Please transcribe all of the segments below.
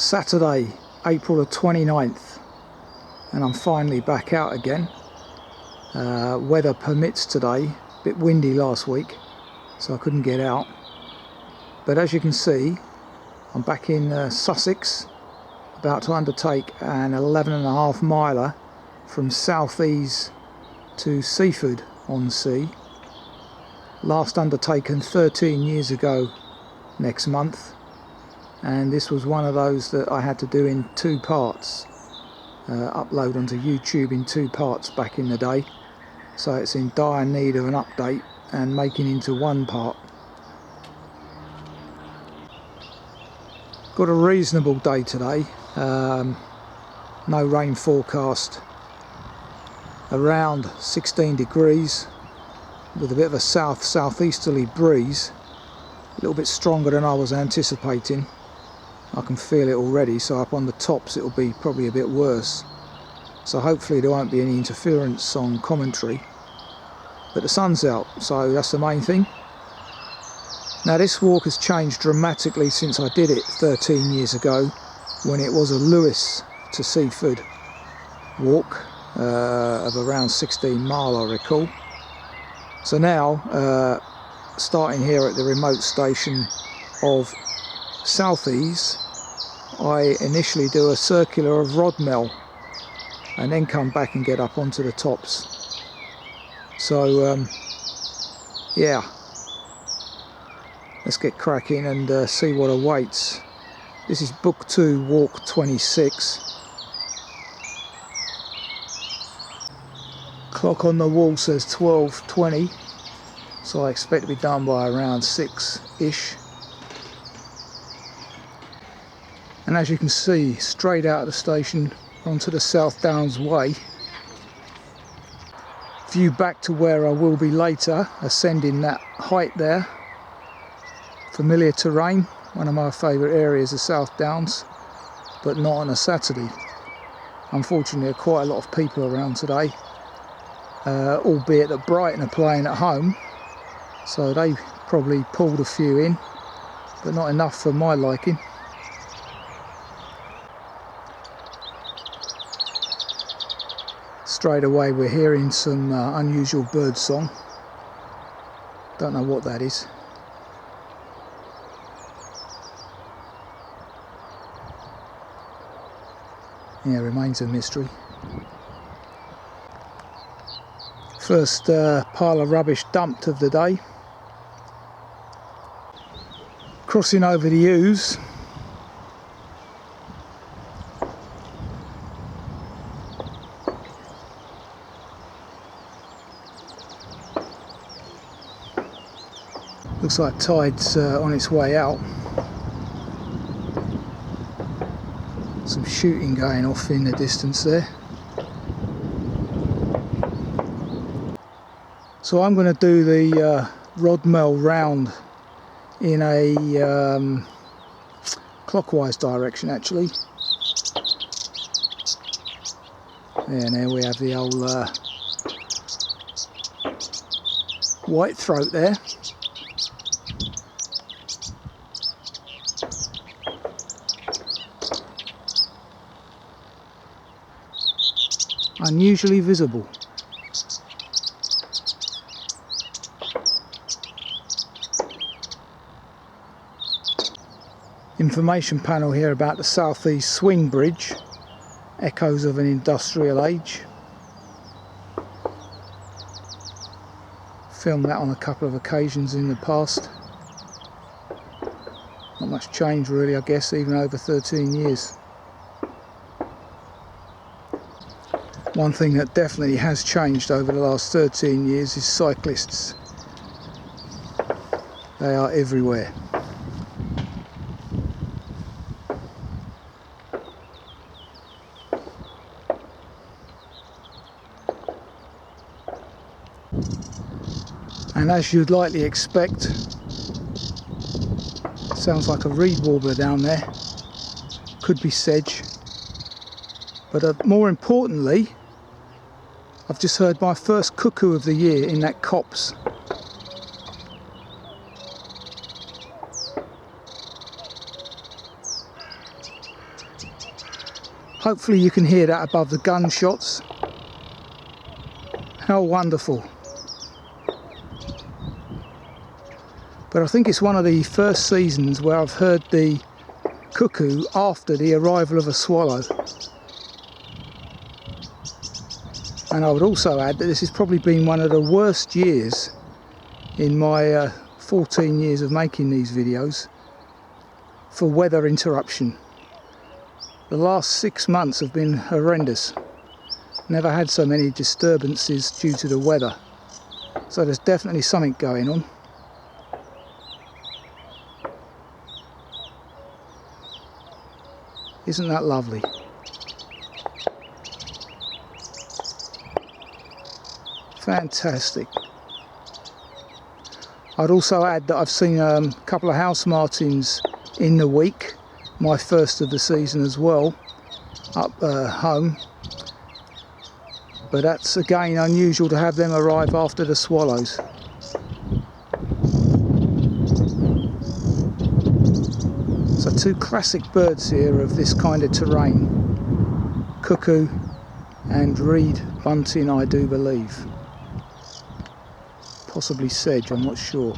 Saturday, April the 29th, and I'm finally back out again. Weather permits today, a bit windy last week, so I couldn't get out. But as you can see, I'm back in Sussex, about to undertake an 11.5 miler from Southease to Seaford on sea. Last undertaken 13 years ago next month, and this was one of those that I had to do in 2 parts, upload onto YouTube in 2 parts back in the day, so it's in dire need of an update and making into 1 part. Got a reasonable day today, no rain forecast, around 16 degrees with a bit of a southeasterly breeze, a little bit stronger than I was anticipating. I can feel it already, so up on the tops it'll be probably a bit worse, so hopefully there won't be any interference on commentary. But the sun's out, so that's the main thing. Now this walk has changed dramatically since I did it 13 years ago, when it was a Lewes to Seaford walk of around 16 mile I recall. So now, starting here at the remote station of Southease, I initially do a circular of Rodmell and then come back and get up onto the tops. So yeah, let's get cracking and see what awaits. This is book 2, walk 26. Clock on the wall says 12:20, so I expect to be done by around 6-ish. And as you can see, straight out of the station onto the South Downs Way. View back to where I will be later, ascending that height there. Familiar terrain, one of my favourite areas of South Downs, but not on a Saturday. Unfortunately, there are quite a lot of people around today, albeit that Brighton are playing at home, so they probably pulled a few in, but not enough for my liking. Straight away we're hearing some unusual bird song. Don't know what that is. Yeah, remains a mystery. First pile of rubbish dumped of the day. Crossing over the Lewes. Looks like tide's on its way out. Some shooting going off in the distance there. So I'm going to do the Rodmell round in a clockwise direction actually. And there we have the old white throat there. Unusually visible. Information panel here about the Southease swing bridge, echoes of an industrial age. Filmed that on a couple of occasions in the past. Not much change really, I guess, even over 13 years. One thing that definitely has changed over the last 13 years is cyclists. They are everywhere. And as you'd likely expect, sounds like a reed warbler down there. Could be sedge. But more importantly, I've just heard my first cuckoo of the year in that copse. Hopefully you can hear that above the gunshots. How wonderful. But I think it's one of the first seasons where I've heard the cuckoo after the arrival of a swallow. And I would also add that this has probably been one of the worst years in my 14 years of making these videos for weather interruption. The last 6 months have been horrendous. Never had so many disturbances due to the weather. So there's definitely something going on. Isn't that lovely? Fantastic. I'd also add that I've seen a couple of house martins in the week, my first of the season as well, up home. But that's again unusual to have them arrive after the swallows. So two classic birds here of this kind of terrain. Cuckoo and reed bunting, I do believe. Possibly sedge, I'm not sure.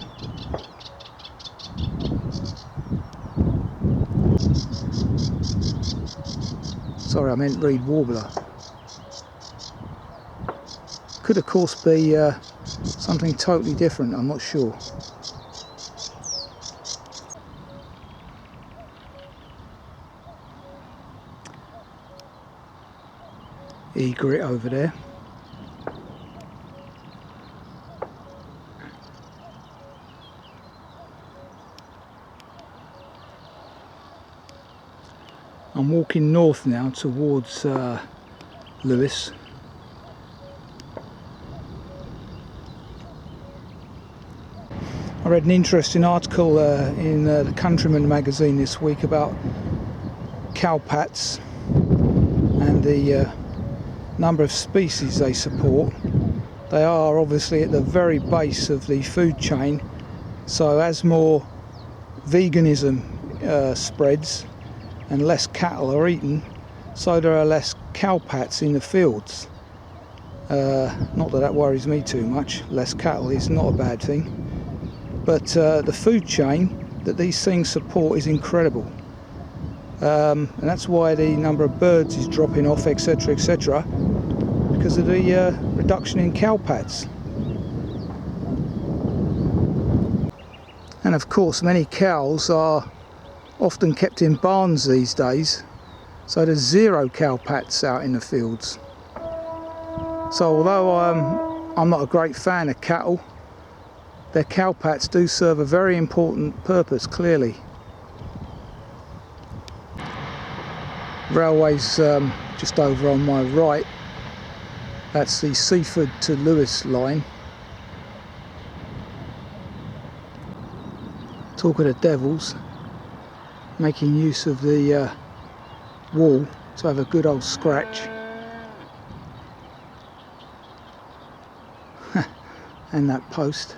Sorry, I meant reed warbler. Could of course be something totally different, I'm not sure. Egret over there. I'm walking north now towards Lewes. I read an interesting article in the Countryman magazine this week about cowpats and the number of species they support. They are obviously at the very base of the food chain, so as more veganism spreads and less cattle are eaten, so there are less cowpats in the fields. Not that that worries me too much. Less cattle is not a bad thing, but the food chain that these things support is incredible, and that's why the number of birds is dropping off, etc, etc, because of the reduction in cowpats. And of course many cows are often kept in barns these days, so there's zero cowpats out in the fields. So although I'm not a great fan of cattle, their cowpats do serve a very important purpose, clearly. Railway's just over on my right. That's the Seaford to Lewes line. Talk of the devils, making use of the wall to have a good old scratch. And that post.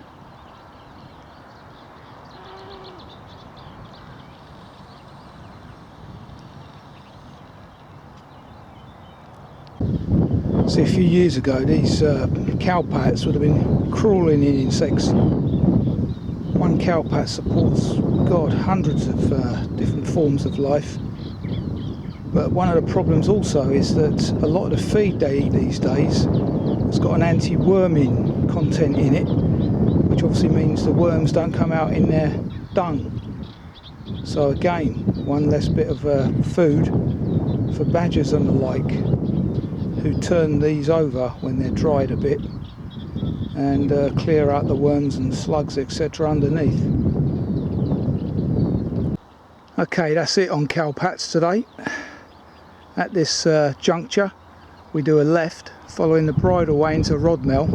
See, a few years ago these cowpats would have been crawling in insects. One cowpat supports, God, hundreds of different forms of life. But one of the problems also is that a lot of the feed they eat these days has got an anti-worming content in it, which obviously means the worms don't come out in their dung. So again, one less bit of food for badgers and the like, who turn these over when they're dried a bit and clear out the worms and slugs, etc. underneath. Okay, that's it on cowpats today. At this juncture we do a left following the bridleway into Rodmell,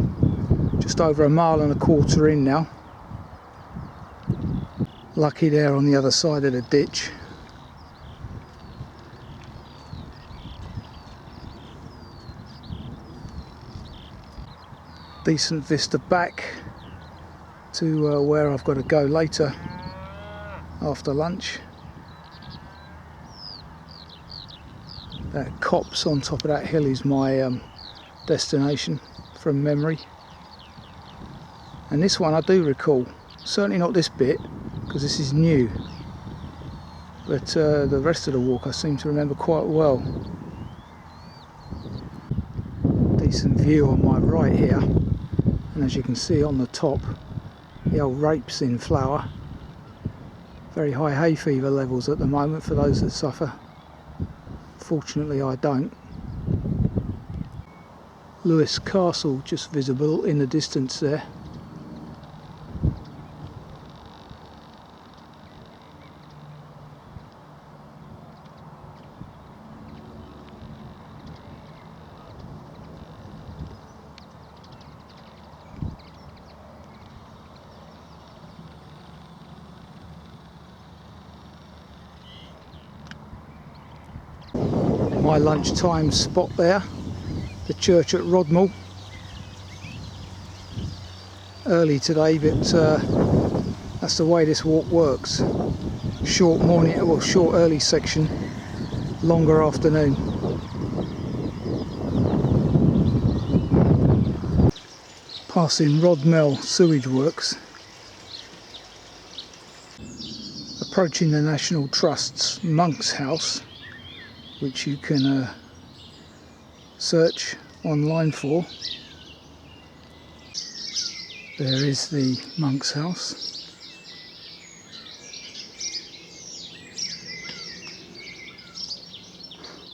just over 1.25 miles in now. Lucky there on the other side of the ditch. Decent vista back to where I've got to go later after lunch. That copse on top of that hill is my destination from memory. And this one I do recall, certainly not this bit because this is new, but the rest of the walk I seem to remember quite well. Decent view on my right here, and as you can see on the top, the old rape's in flower. Very high hay fever levels at the moment for those that suffer. Fortunately I don't. Lewes Castle just visible in the distance there. My lunchtime spot there, the church at Rodmell. Early today, but that's the way this walk works. Short morning, or short early section, longer afternoon. Passing Rodmell sewage works. Approaching the National Trust's Monk's House, which you can search online for. There is the Monk's House.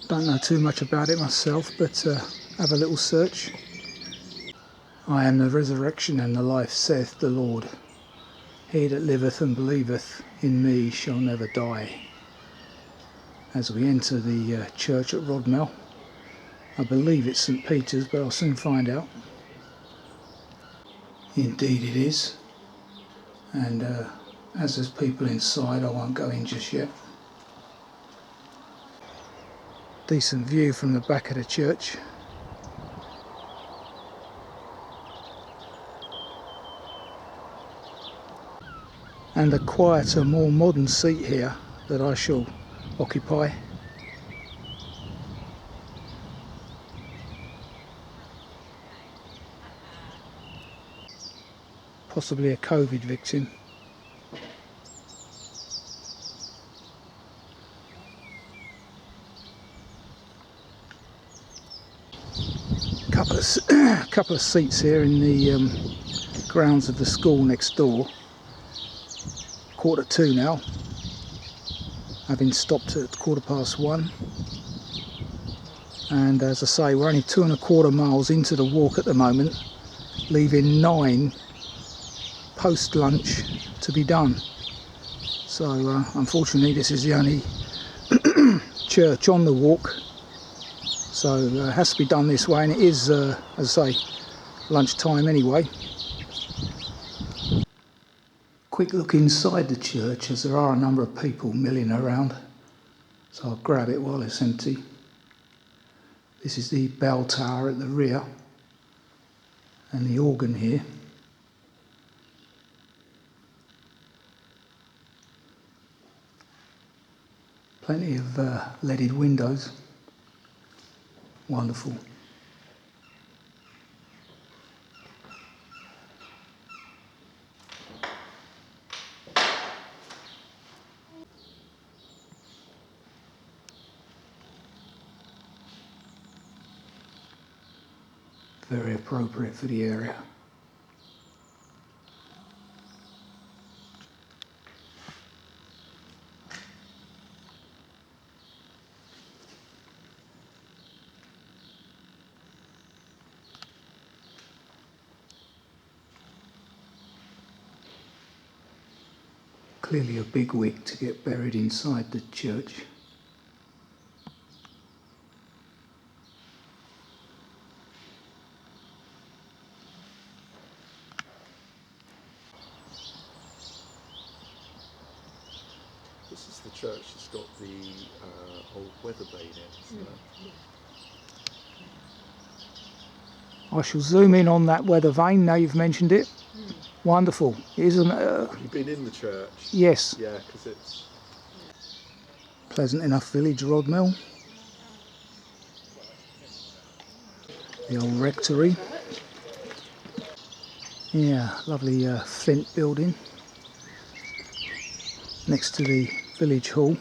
Don't know too much about it myself, but have a little search. I am the resurrection and the life, saith the Lord. He that liveth and believeth in me shall never die. As we enter the church at Rodmell, I believe it's St. Peter's, but I'll soon find out. Indeed it is, and as there's people inside I won't go in just yet. Decent view from the back of the church. And a quieter, more modern seat here that I shall occupy. Possibly a COVID victim. Couple of seats here in the grounds of the school next door. 1:45 now, having stopped at 1:15. And as I say, we're only 2¼ miles into the walk at the moment, leaving 9 post-lunch to be done. So unfortunately this is the only church on the walk, so it has to be done this way, and it is, as I say, lunchtime anyway. Quick look inside the church, as there are a number of people milling around, so I'll grab it while it's empty. This is the bell tower at the rear and the organ here. Plenty of leaded windows. Wonderful. Very appropriate for the area. Clearly a big wig to get buried inside the church. This is the church that's got the old weather vane in, isn't it? I shall zoom in on that weather vane now you've mentioned it. Wonderful. Isn't it? Have you been in the church? Yes. Yeah, because it's... Pleasant enough village, Rodmell. The old rectory. Yeah, lovely flint building next to the village hall,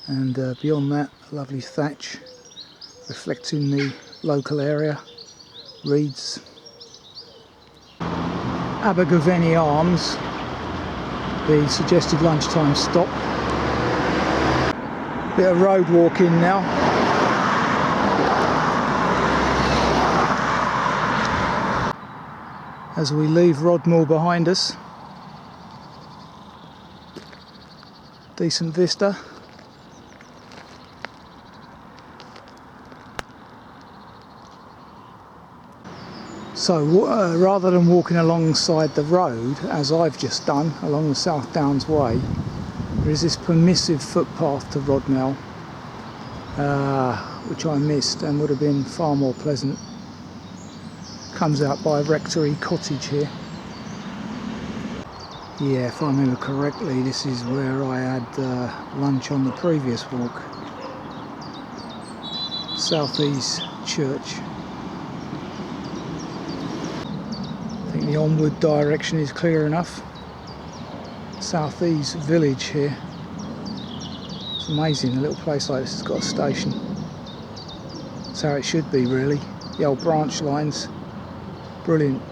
and beyond that a lovely thatch reflecting the local area. Reeds. Abergavenny Arms, the suggested lunchtime stop. Bit of road walking now. As we leave Rodmell behind us. Decent vista. So rather than walking alongside the road, as I've just done along the South Downs Way, there is this permissive footpath to Rodmell, which I missed and would have been far more pleasant. Comes out by Rectory Cottage here. Yeah, if I remember correctly, this is where I had lunch on the previous walk. Southease Church. I think the onward direction is clear enough. Southease village here. It's amazing, a little place like this has got a station. That's how it should be, really. The old branch lines, brilliant.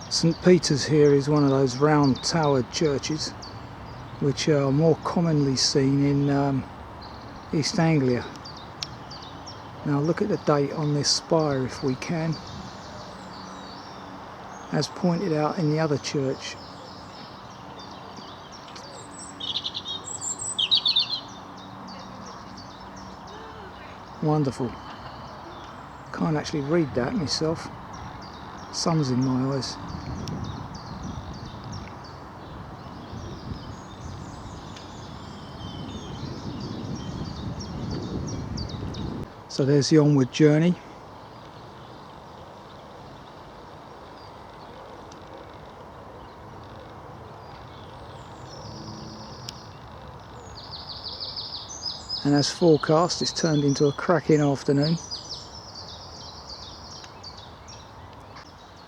St Peter's here is one of those round towered churches which are more commonly seen in East Anglia. Now look at the date on this spire if we can. As pointed out in the other church. Wonderful. Can't actually read that myself. Sun's in my eyes. So there's the onward journey. And as forecast, it's turned into a cracking afternoon.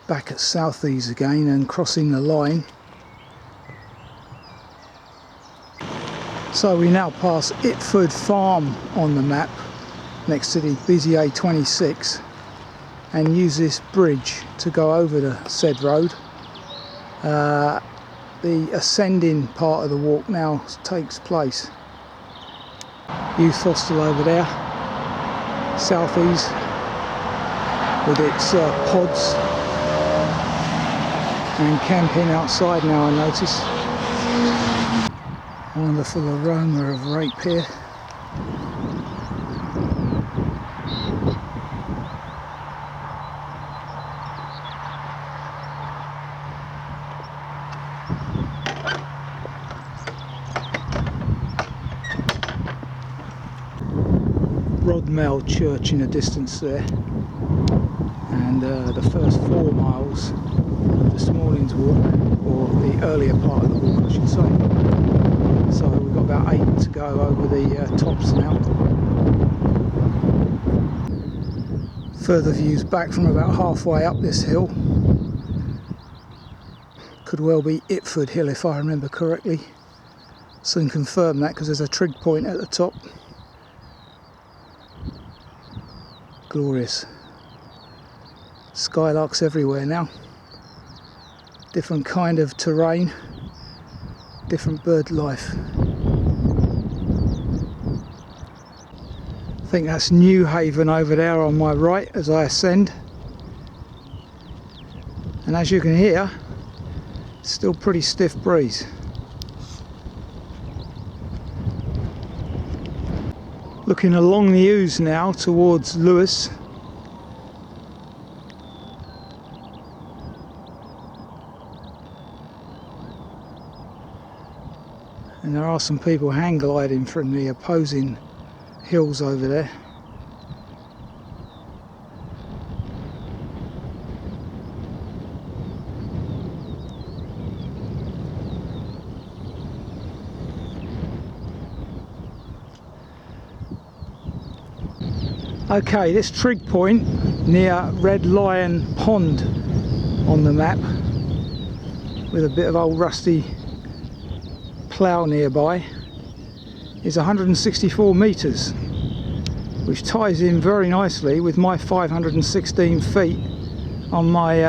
Back at Southease again and crossing the line. So we now pass Itford Farm on the map next to the busy A26 and use this bridge to go over the said road. The ascending part of the walk now takes place. Youth hostel over there, Southease, with its pods, and camping outside now I notice. Wonderful aroma of rape here. Rodmell Church in the distance there, and the first 4 miles of this morning's walk, or the earlier part of the walk I should say. So we've got about 8 to go over the tops now. Further views back from about halfway up this hill. Could well be Itford Hill if I remember correctly. Soon confirm that because there's a trig point at the top. Glorious. Skylarks everywhere now. Different kind of terrain, different bird life. I think that's New Haven over there on my right as I ascend. And as you can hear, it's still pretty stiff breeze. Looking along the Ouse now towards Lewes. And there are some people hang gliding from the opposing hills over there. Okay, this trig point near Red Lion Pond on the map, with a bit of old rusty plough nearby, is 164 metres, which ties in very nicely with my 516 feet on my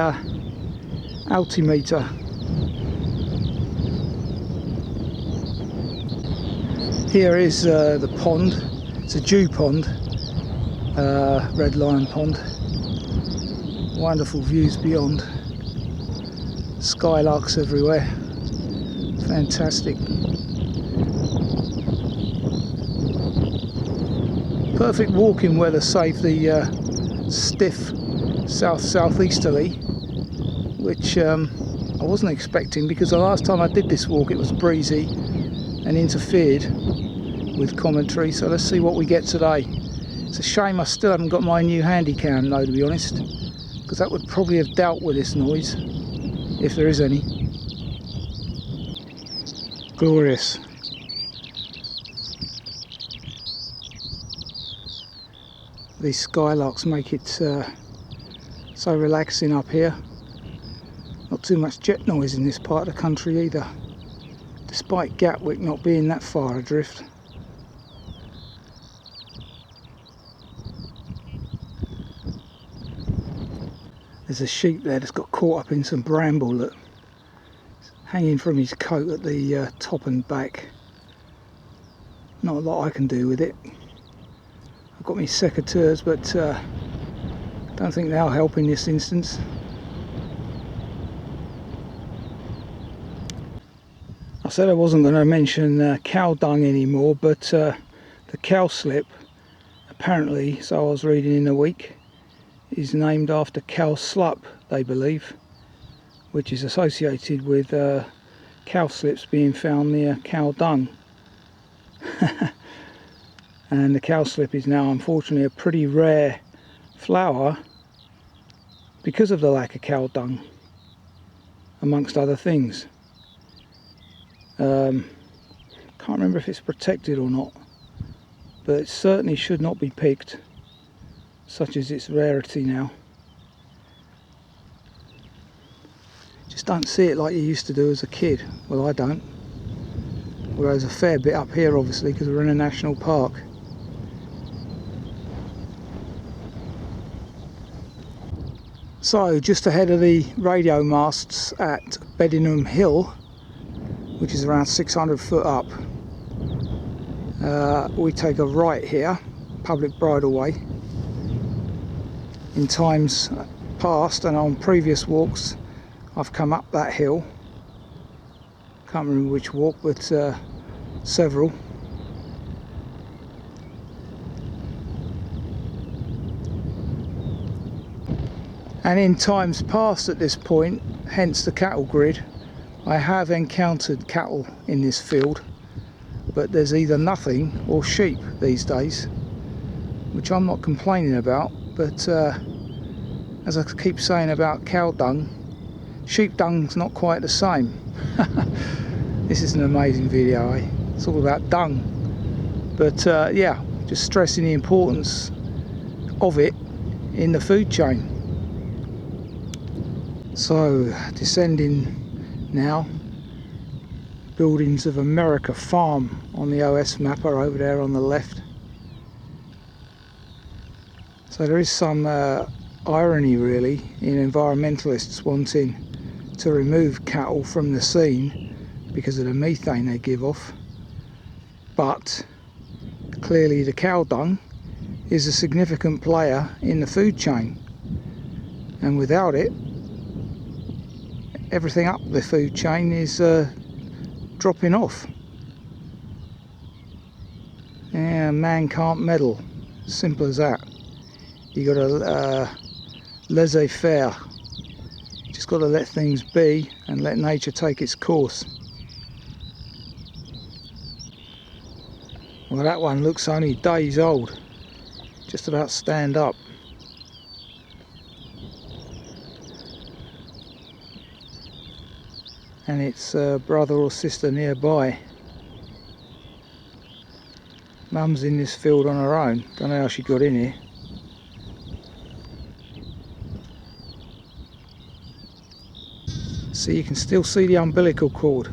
altimeter. Here is the pond. It's a dew pond, Red Lion Pond. Wonderful views beyond. Skylarks everywhere. Fantastic. Perfect walking weather, save the stiff southeasterly, which I wasn't expecting, because the last time I did this walk it was breezy and interfered with commentary. So let's see what we get today. It's a shame I still haven't got my new handy cam though, to be honest, because that would probably have dealt with this noise, if there is any. Glorious. These skylarks make it so relaxing up here. Not too much jet noise in this part of the country either, despite Gatwick not being that far adrift. There's a sheep there that's got caught up in some bramble that's hanging from his coat at the top and back. Not a lot I can do with it. I've got my secateurs, but don't think they'll help in this instance. I said I wasn't going to mention cow dung anymore, but the cowslip, apparently, so I was reading in the week, is named after cowslip, they believe, which is associated with cowslips being found near cow dung. And the cowslip is now unfortunately a pretty rare flower because of the lack of cow dung, amongst other things. Can't remember if it's protected or not, but it certainly should not be picked, such as its rarity now. Just don't see it like you used to do as a kid. Well, I don't. Whereas a fair bit up here, obviously, because we're in a national park. So, just ahead of the radio masts at Itford Hill, which is around 600 foot up, we take a right here, public bridleway. In times past and on previous walks, I've come up that hill. Can't remember which walk, but several. And in times past at this point, hence the cattle grid, I have encountered cattle in this field, but there's either nothing or sheep these days, which I'm not complaining about. But as I keep saying about cow dung, sheep dung's not quite the same. This is an amazing video, eh? It's all about dung. But yeah, just stressing the importance of it in the food chain. So, descending now. Buildings of America Farm on the OS map are over there on the left. So there is some irony really in environmentalists wanting to remove cattle from the scene because of the methane they give off, but clearly the cow dung is a significant player in the food chain, and without it everything up the food chain is dropping off. Yeah, man can't meddle, simple as that. You got to laissez-faire. Just got to let things be and let nature take its course. Well, that one looks only days old, just about stand up. And its brother or sister nearby. Mum's in this field on her own, don't know how she got in here. See, you can still see the umbilical cord.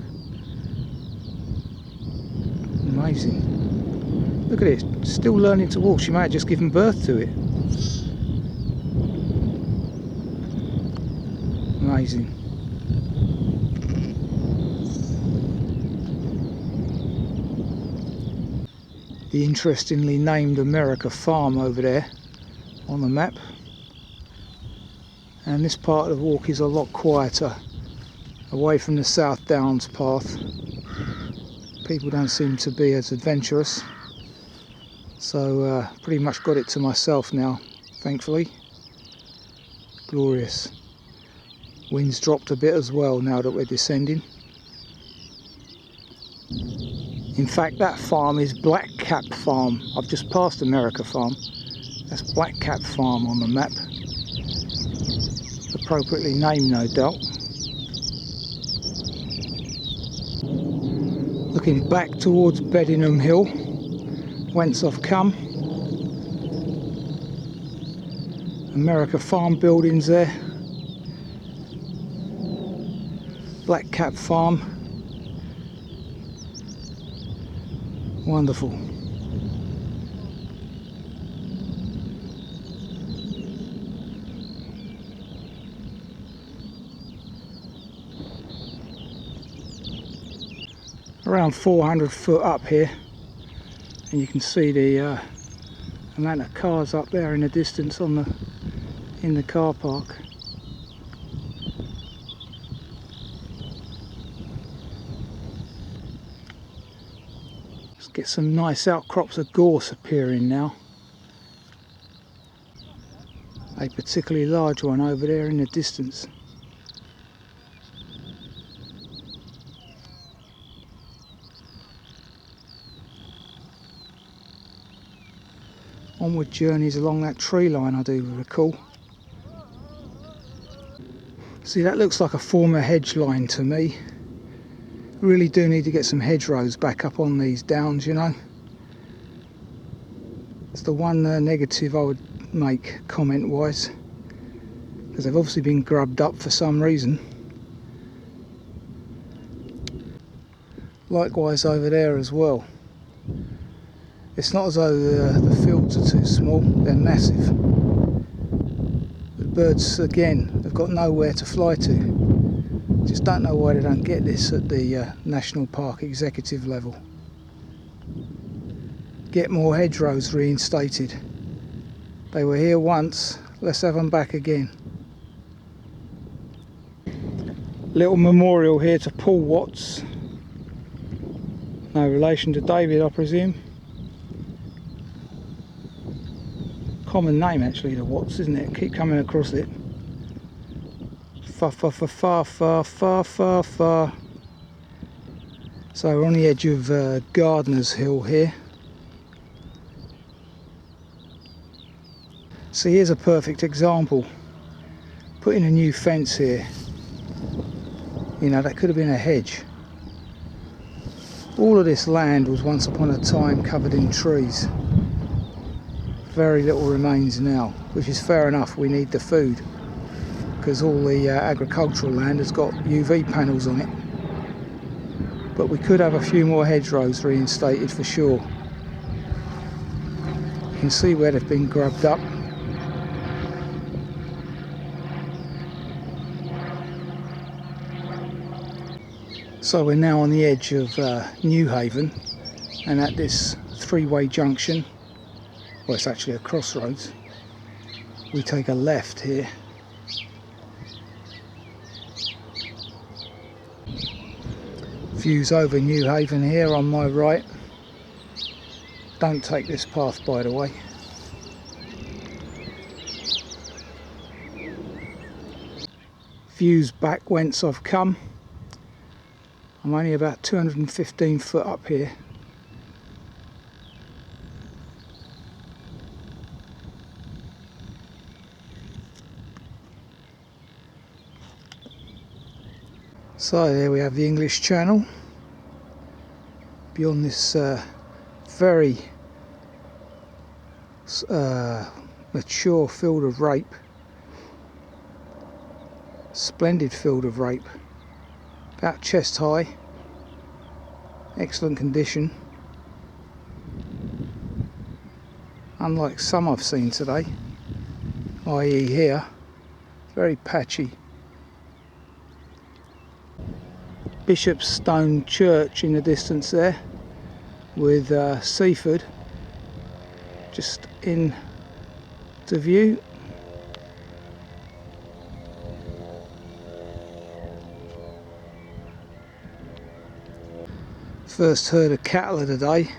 Amazing. Look at it, still learning to walk. She may have just given birth to it. Amazing. The interestingly named America Farm over there on the map. And this part of the walk is a lot quieter, away from the South Downs path. People don't seem to be as adventurous, so pretty much got it to myself now, thankfully. Glorious. Wind's dropped a bit as well now that we're descending. In fact, that farm is Blackcap Farm. I've just passed America Farm. That's Blackcap Farm on the map. Appropriately named, no doubt. Looking back towards Bedingham Hill, whence I've come. America Farm buildings there. Blackcap Farm. Wonderful. Around 400 foot up here, and you can see the amount of cars up there in the distance in the car park. Let's get some nice outcrops of gorse appearing now. A particularly large one over there in the distance. Onward journeys along that tree line, I do recall. See, that looks like a former hedge line to me. Really do need to get some hedgerows back up on these downs, you know. It's the one negative I would make comment wise, because they've obviously been grubbed up for some reason. Likewise over there as well. It's not as though the fields are too small, they're massive. The birds, again, have got nowhere to fly to. Just don't know why they don't get this at the National Park executive level. Get more hedgerows reinstated. They were here once, let's have them back again. Little memorial here to Paul Watts. No relation to David, I presume. Common name actually, the Watts, isn't it? Keep coming across it. Far, far, far, far, far, far, far, far. So we're on the edge of Gardener's Hill here. So here's a perfect example. Putting a new fence here. You know, that could have been a hedge. All of this land was once upon a time covered in trees. Very little remains now, which is fair enough. We need the food because all the agricultural land has got UV panels on it. But we could have a few more hedgerows reinstated for sure. You can see where they've been grubbed up. So we're now on the edge of Newhaven, and at this three-way junction, well, it's actually a crossroads, we take a left here. Views over Newhaven here on my right. Don't take this path, by the way. Views back whence I've come. I'm only about 215 foot up here. So there we have the English Channel. Beyond this very mature field of rape. Splendid field of rape. about chest high, excellent condition, unlike some I've seen today, i.e. here, very patchy. Bishopstone church in the distance there, with Seaford just in to view. First herd of cattle of the day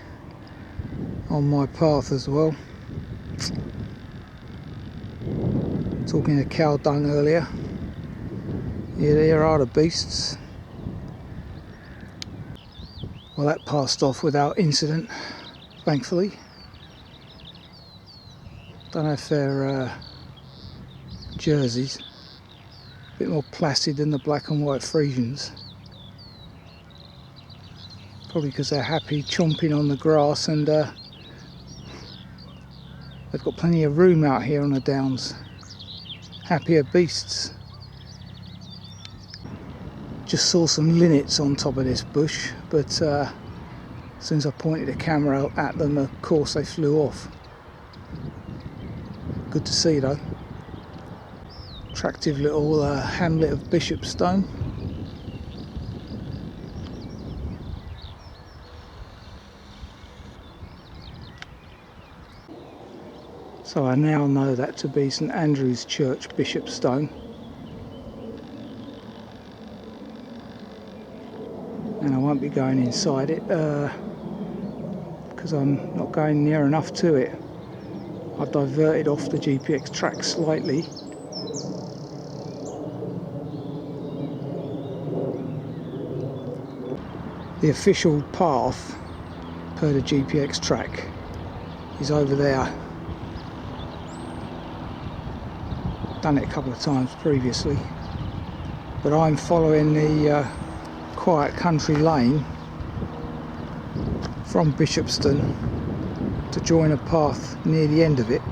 on my path as well. Talking of cow dung earlier. Yeah, there are the beasts. Well, that passed off without incident, thankfully. Don't know if they're Jerseys. A bit more placid than the black and white Friesians. Probably because they're happy chomping on the grass, and they've got plenty of room out here on the downs. Happier beasts. Just saw some linnets on top of this bush, but as soon as I pointed the camera at them, of course they flew off. Good to see though. Attractive little hamlet of Bishopstone. So I now know that to be St Andrew's Church, Bishopstone. And I won't be going inside it because I'm not going near enough to it. I've diverted off the GPX track slightly. The official path per the GPX track is over there. Done it a couple of times previously, but I'm following the quiet country lane from Bishopstone to join a path near the end of it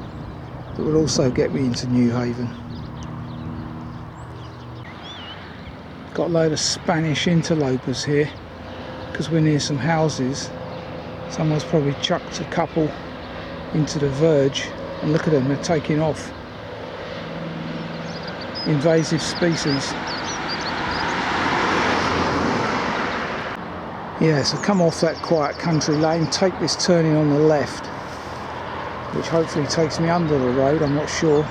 that will also get me into Newhaven. Got a load of Spanish interlopers here because we're near some houses. Someone's probably chucked a couple into the verge, and look at them, they're taking off. Invasive species. Yeah, so come off that quiet country lane, take this turning on the left, which hopefully takes me under the road, I'm not sure,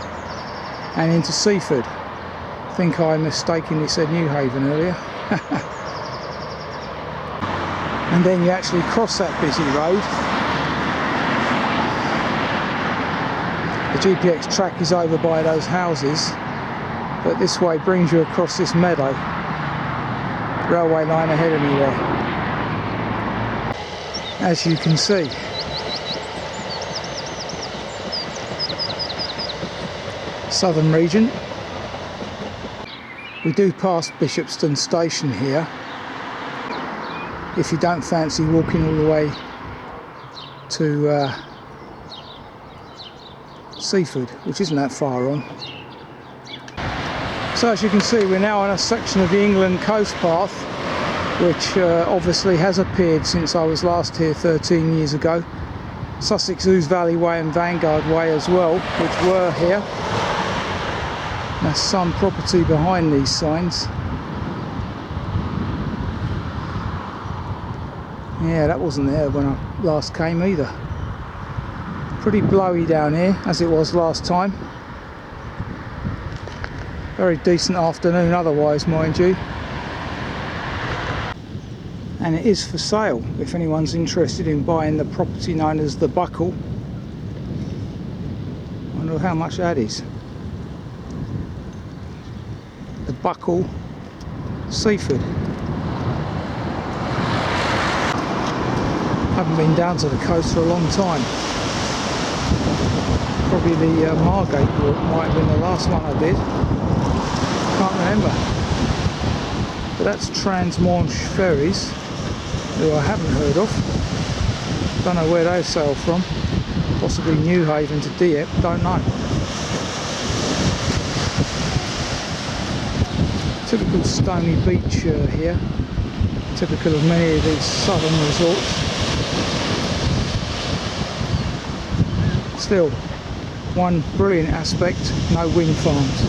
and into Seaford. I think I mistakenly said Newhaven earlier. And then you actually cross that busy road. The GPX track is over by those houses, but this way brings you across this meadow. Railway line ahead of me there. As you can see. Southern region. We do pass Bishopstone station here. If you don't fancy walking all the way to Seaford, which isn't that far on. So as you can see, we're now on a section of the England coast path, which obviously has appeared since I was last here 13 years ago. Sussex Ouse Valley Way and Vanguard Way as well, which were here. There's some property behind these signs. Yeah, that wasn't there when I last came either. Pretty blowy down here, as it was last time. Very decent afternoon otherwise, mind you. And it is for sale if anyone's interested in buying the property known as the Buckle. I wonder how much that is. The Buckle, Seaford. Haven't been down to the coast for a long time. Probably the Margate walk might have been the last one I did. Can't remember. But that's Transmanche ferries, who I haven't heard of. Don't know where they sail from. Possibly Newhaven to Dieppe, don't know. Typical stony beach here, typical of many of these southern resorts. Still, one brilliant aspect, no wind farms.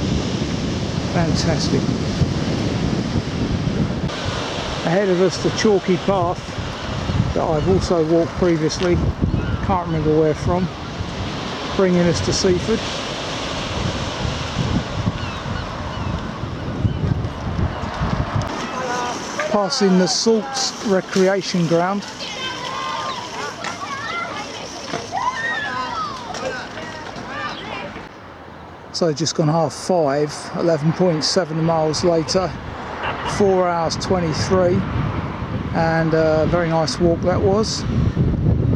Fantastic. Ahead of us, the chalky path that I've also walked previously, can't remember where from, bringing us to Seaford. Passing the Salts recreation ground. So just gone 5:30, 11.7 miles later, 4 hours 23, and a very nice walk that was.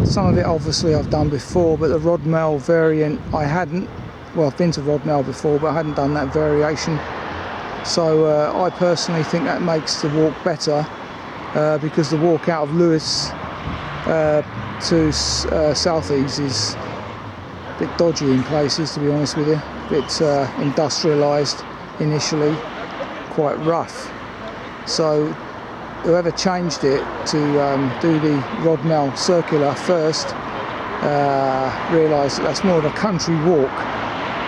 Some of it obviously I've done before, but the Rodmell variant I hadn't. Well, I've been to Rodmell before, but I hadn't done that variation. So I personally think that makes the walk better, because the walk out of Lewes to Southease is a bit dodgy in places, to be honest with you. A bit industrialised initially, quite rough. So whoever changed it to do the Rodmell circular first realised that that's more of a country walk.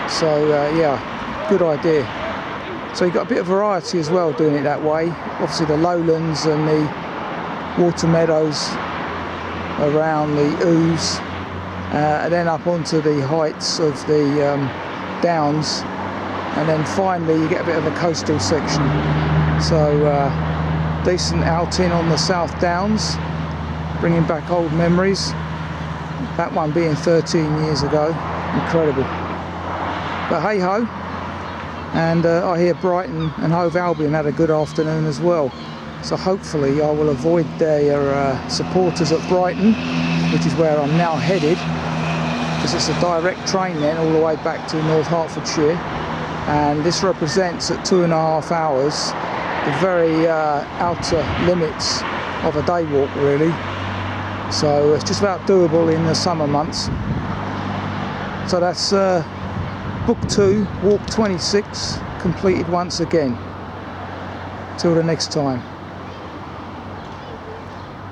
So yeah, good idea. So you've got a bit of variety as well doing it that way. Obviously the lowlands and the water meadows around the Ouse, and then up onto the heights of the downs, and then finally you get a bit of a coastal section. So decent outing on the South Downs, bringing back old memories. That one being 13 years ago, incredible. But hey ho. And I hear Brighton and Hove Albion had a good afternoon as well. So hopefully I will avoid their supporters at Brighton, which is where I'm now headed, because it's a direct train then all the way back to North Hertfordshire. And this represents at 2.5 hours the very outer limits of a day walk really. So it's just about doable in the summer months. So that's Book 2, Walk 26, completed once again. Till the next time.